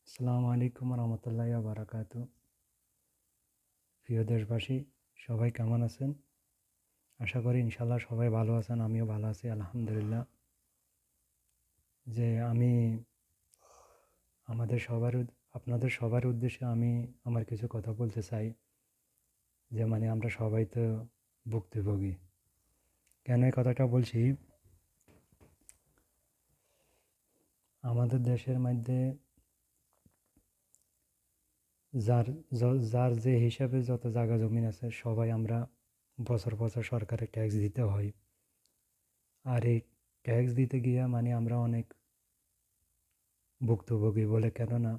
আসসালামু আলাইকুম রহমতুল্লাহি ওয়া বারাকাতু। প্রিয় দেশবাসী, সবাই কেমন আছেন? আশা করি ইনশাল্লাহ সবাই ভালো আছেন। আমিও ভালো আছি আলহামদুলিল্লাহ। যে আমি আমাদের সবার আপনাদের সবার উদ্দেশ্যে আমি আমার কিছু কথা বলতে চাই। যে আমরা সবাই তো ভুক্তভোগী। কেন এই কথাটা বলছি? আমাদের দেশের মধ্যে যার যার যে হিসাবে যত জায়গা জমিন আছে সবাই আমরা বছর বছর সরকারে ট্যাক্স দিতে হয়। আর এই ট্যাক্স দিতে গিয়ে আমরা অনেক ভুক্তভোগী বলে, কেননা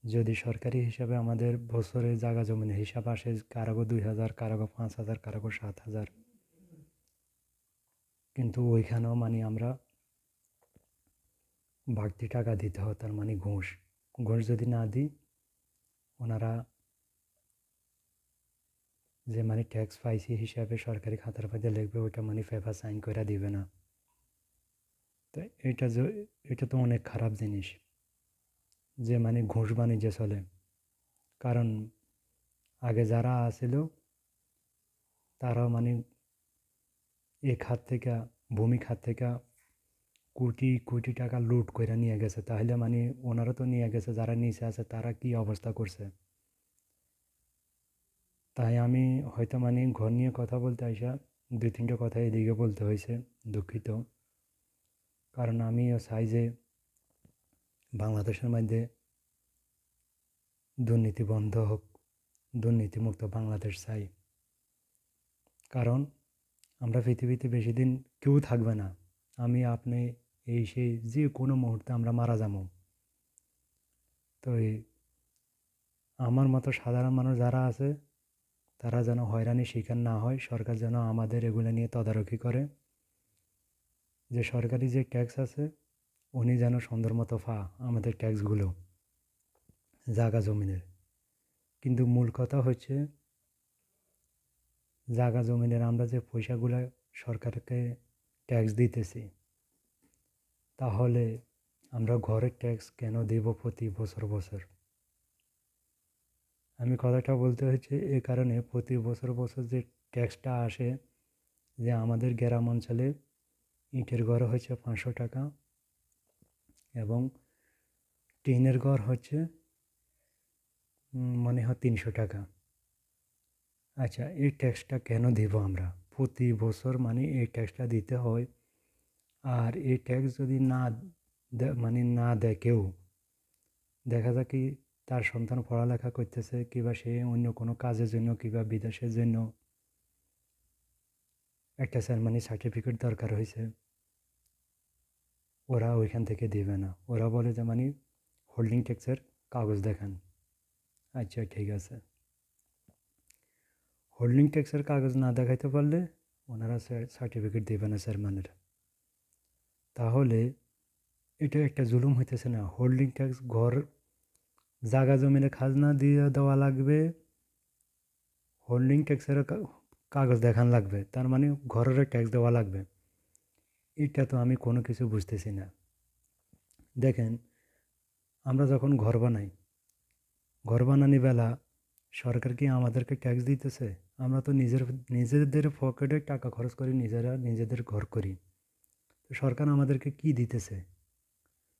যদি সরকারি হিসাবে আমাদের বছরে জায়গা জমিনের হিসাব আসে কারোগো 2,000, কারোগো 5,000, কারোগো 7,000, কিন্তু ওইখানেও আমরা বাড়তি টাকা দিতে হয়, তার ঘুষ। ঘুষ যদি না দিই, ওনারা যে ট্যাক্স পাইছি হিসাবে সরকারি খাতার মধ্যে লিখবে, ওইটা পেপার সাইন করে দিবে না। তো এটা তো অনেক খারাপ জিনিস যে ঘুষ বাণিজ্য চলে। কারণ আগে যারা আছিল তারাও এই খাত থেকে, ভূমি খাত থেকে কোটি কোটি টাকা লুট করে নিয়ে গেছে। তাহলে ওনারা তো নিয়ে গেছে, যারা নিচে আছে তারা কি অবস্থা করছে। তাই আমি হয়তো ঘর নিয়ে কথা বলতে আইসা 2-3টা কথা এদিকে বলতে হয়েছে, দুঃখিত। কারণ আমিও চাই যে বাংলাদেশের মধ্যে দুর্নীতি বন্ধ হোক, দুর্নীতিমুক্ত বাংলাদেশ চাই। কারণ আমরা পৃথিবীতে বেশি দিন কেউ থাকবে না। আমি, আপনি, এই সেই যে কোনো মুহূর্তে আমরা মারা যাবো। তো আমার মতো সাধারণ মানুষ যারা আছে তারা যেন হয়রানির শিকার না হয়। সরকার যেন আমাদের এগুলো নিয়ে তদারকি করে, যে সরকারি যে ট্যাক্স আছে উনি যেন সুন্দর মতো আমাদের ট্যাক্সগুলো জাগা জমিনের। কিন্তু মূল কথা হচ্ছে, জাগা জমিনের আমরা যে পয়সাগুলো সরকারকে ট্যাক্স দিতেছি, তাহলে আমরা ঘরের ট্যাক্স কেন দেব প্রতি বছর বছর? আমি কথাটা বলতে হচ্ছে এ কারণে, প্রতি বছর বছর যে ট্যাক্সটা আসে, যে আমাদের গ্রাম অঞ্চলে ইটের ঘর হচ্ছে 500 টাকা এবং টিনের ঘর হচ্ছে মনে হয় 300 টাকা। আচ্ছা, এই ট্যাক্সটা কেন দেব আমরা প্রতি বছর? এই ট্যাক্সটা দিতে হয়। আর এই ট্যাক্স যদি না দেয় কেউ, দেখা যায় কি তার সন্তান পড়ালেখা করতেছে, কিংবা সে অন্য কোনো কাজের জন্য কিংবা বিদেশের জন্য একটা সার্টিফিকেট দরকার হয়েছে, ওরা ওইখান থেকে দেবে না। ওরা বলে যে হোল্ডিং ট্যাক্সের কাগজ দেখান। আচ্ছা, ঠিক আছে। হোল্ডিং ট্যাক্সের কাগজ না দেখাইতে পারলে ওনারা সার্টিফিকেট দেবে না চেয়ারম্যানের। তাহলে এটা একটা জুলুম হইতেছে না? হোল্ডিং ট্যাক্স, ঘর জাগা জমিনে খাজনা দিয়ে দেওয়া লাগবে, হোল্ডিং ট্যাক্সের কাগজ দেখান লাগবে, তার ঘরের ট্যাক্স দেওয়া লাগবে। এটা তো আমি কোনো কিছু বুঝতেছি না। দেখেন, আমরা যখন ঘর বানাই, ঘর বানানি বেলা সরকার কি আমাদেরকে ট্যাক্স দিতেছে? আমরা তো নিজেদের পকেটে টাকা খরচ করি, নিজেদের ঘর করি। তো সরকার আমাদেরকে কি দিতেছে?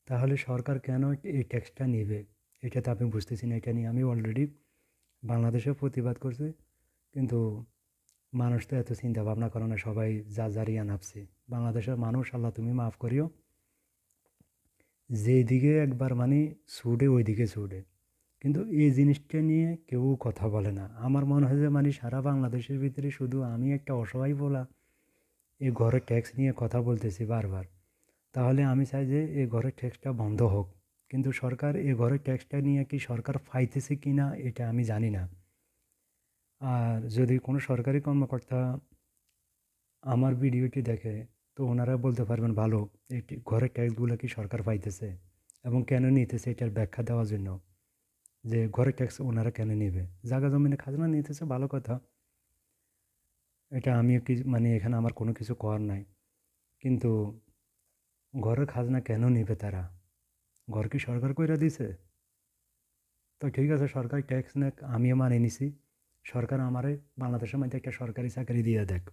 তাহলে সরকার কেন এই ট্যাক্সটা নেবে? এটা তো আমি বুঝতেছি না। এটা নিয়ে আমি অলরেডি বাংলাদেশে প্রতিবাদ করছি, কিন্তু মানুষ তো এত চিন্তা ভাবনা করে না, সবাই যা যারিয়া নাপছে। বাংলাদেশের মানুষ, আল্লাহ তুমি মাফ করিও, যেদিকে একবার ছুটে ওই দিকে ছুটে। কিন্তু এই জিনিসটা নিয়ে কেউ কথা বলে না। আমার মনে হয় যে সারা বাংলাদেশের ভিতরে শুধু আমি একটা অসহায় বলা এই ঘরের ট্যাক্স নিয়ে কথা বলতেছি বারবার। তাহলে আমি চাই যে এই ঘরের ট্যাক্সটা বন্ধ হোক। কিন্তু সরকার এই ঘরের ট্যাক্সটা নিয়ে কি সরকার পাইতেছে কি না এটা আমি জানি না। আর যদি কোনো সরকারি কর্মকর্তা আমার ভিডিওটি দেখে, তো ওনারা বলতে পারবেন ভালো, এই ঘরের ট্যাক্সগুলো কি সরকার পাইতেছে এবং কেন নিতেছে, এটার ব্যাখ্যা দেওয়ার জন্য। যে ঘরের ট্যাক্স ওনারা কেন নেবে? জায়গা জমিনে খাজনা নিতেছে, ভালো কথা। এটা আমিও কি এখানে আমার কোনো কিছু করার নাই। কিন্তু ঘরের খাজনা কেন নেবে তারা? ঘর কি সরকার কইরা দিছে? তো ঠিক আছে সরকার ট্যাক্স নেক, আমিও মানে নিছি। সরকার আমারে বাংলাদেশের মধ্যে একটা সরকারি চাকরি দিয়ে দেখ।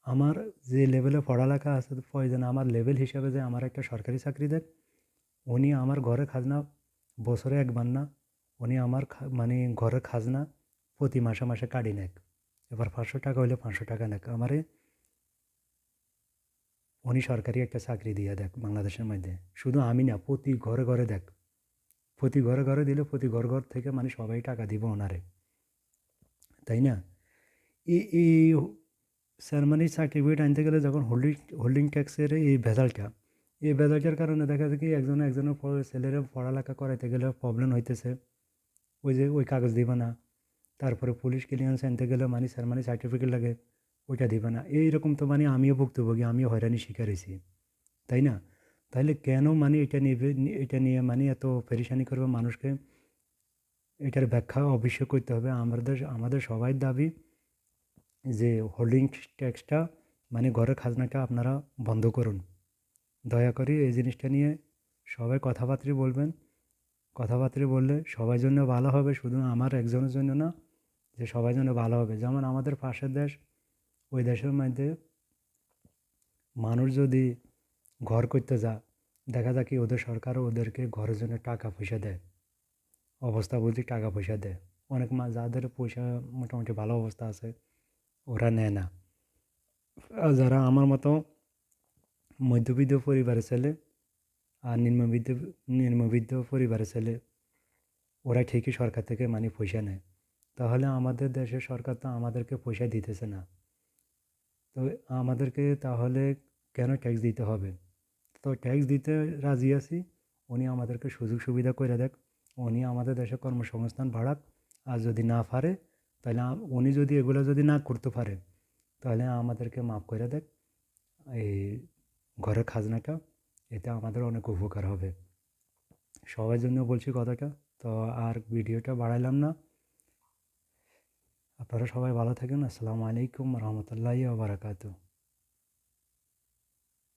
আমার যে লেভেলে পড়ালেখা আছে প্রয়োজন আমার লেভেল হিসাবে যে আমার একটা সরকারি চাকরি দেখ। উনি আমার ঘরের খাজনা বছরে একবার না, উনি আমার মানে ঘরের খাজনা প্রতি মাসে মাসে কাটি নেক। এবার 500 টাকা হইলে 500 টাকা নেক আমারে, উনি সরকারি একটা চাকরি দিয়ে দেখ বাংলাদেশের মধ্যে। শুধু আমি না, প্রতি ঘরে ঘরে দেখ, প্রতি ঘরে ঘরে দিলে প্রতি ঘর ঘর থেকে মানে সবাই টাকা দিব ওনারে, তাই না? এই সারমানির সার্টিফিকেট আনতে গেলে যখন হোল্ডিং ট্যাক্সের এই ভেজালটার কারণে দেখা যায় কি একজনের ছেলেরা পড়ালেখা করাইতে গেলে প্রবলেম হইতেছে। ওই যে ওই কাগজ দিবে না, তারপরে পুলিশ ক্লিয়ারেন্স আনতে গেলে মানে সারমানি সার্টিফিকেট লাগে, ওইটা দিবে না। এইরকম তো মানে আমিও ভুক্তভোগী, আমিও হয়রানির শিকার হয়েছি, তাই না? তাহলে কেন মানে এটা নিয়ে মানে এত পেরেশানি করবে মানুষকে? এটার ব্যাখ্যা অবশ্যই করতে হবে। আমাদের সবাই দাবি যে হোল্ডিং ট্যাক্সটা মানে ঘরের খাজনাটা আপনারা বন্ধ করুন। দয়া করে এই জিনিসটা নিয়ে সবাই কথাবার্তা বলবেন। কথাবার্তা বললে সবার জন্য ভালো হবে, শুধু আমার একজনের জন্য না, যে সবার জন্য ভালো হবে। যেমন আমাদের পাশের দেশ, ওই দেশের মধ্যে মানুষ যদি ঘর করতে যায়, দেখা যায় কি ওদের সরকারও ওদেরকে ঘরের জন্য টাকা পয়সা দেয়, অবস্থা বুঝি টাকা পয়সা দেয়। অনেক যাদের পয়সা মোটামুটি ভালো অবস্থা আছে ওরা নেয় না। আর যারা আমার মতো মধ্যবিত্ত পরিবারের ছেলে আর নিম্নবিত্ত পরিবারের ছেলে, ওরা ঠিকই সরকার থেকে মানে পয়সা নেয়। তাহলে আমাদের দেশের সরকার তো আমাদেরকে পয়সা দিতেছে না, তো আমাদেরকে তাহলে কেন ট্যাক্স দিতে হবে? তো ট্যাক্স দিতে রাজি আছি, উনি আমাদেরকে সুযোগ সুবিধা করে দেখ, উনি আমাদের দেশে কর্মসংস্থান বাড়াক। আর যদি না পারে তাহলে উনি যদি এগুলো যদি না করতে পারে তাহলে আমাদেরকে মাফ করে দেখ এই ঘরের খাজনাটা, এতে আমাদের অনেক উপকার হবে। সবার জন্য বলছি কথাটা। তো আর ভিডিওটা বাড়াইলাম না। আপনারা সবাই ভালো থাকেন। আসসালামু আলাইকুম রহমতুল্লাহি ওয়া বারাকাতুহু।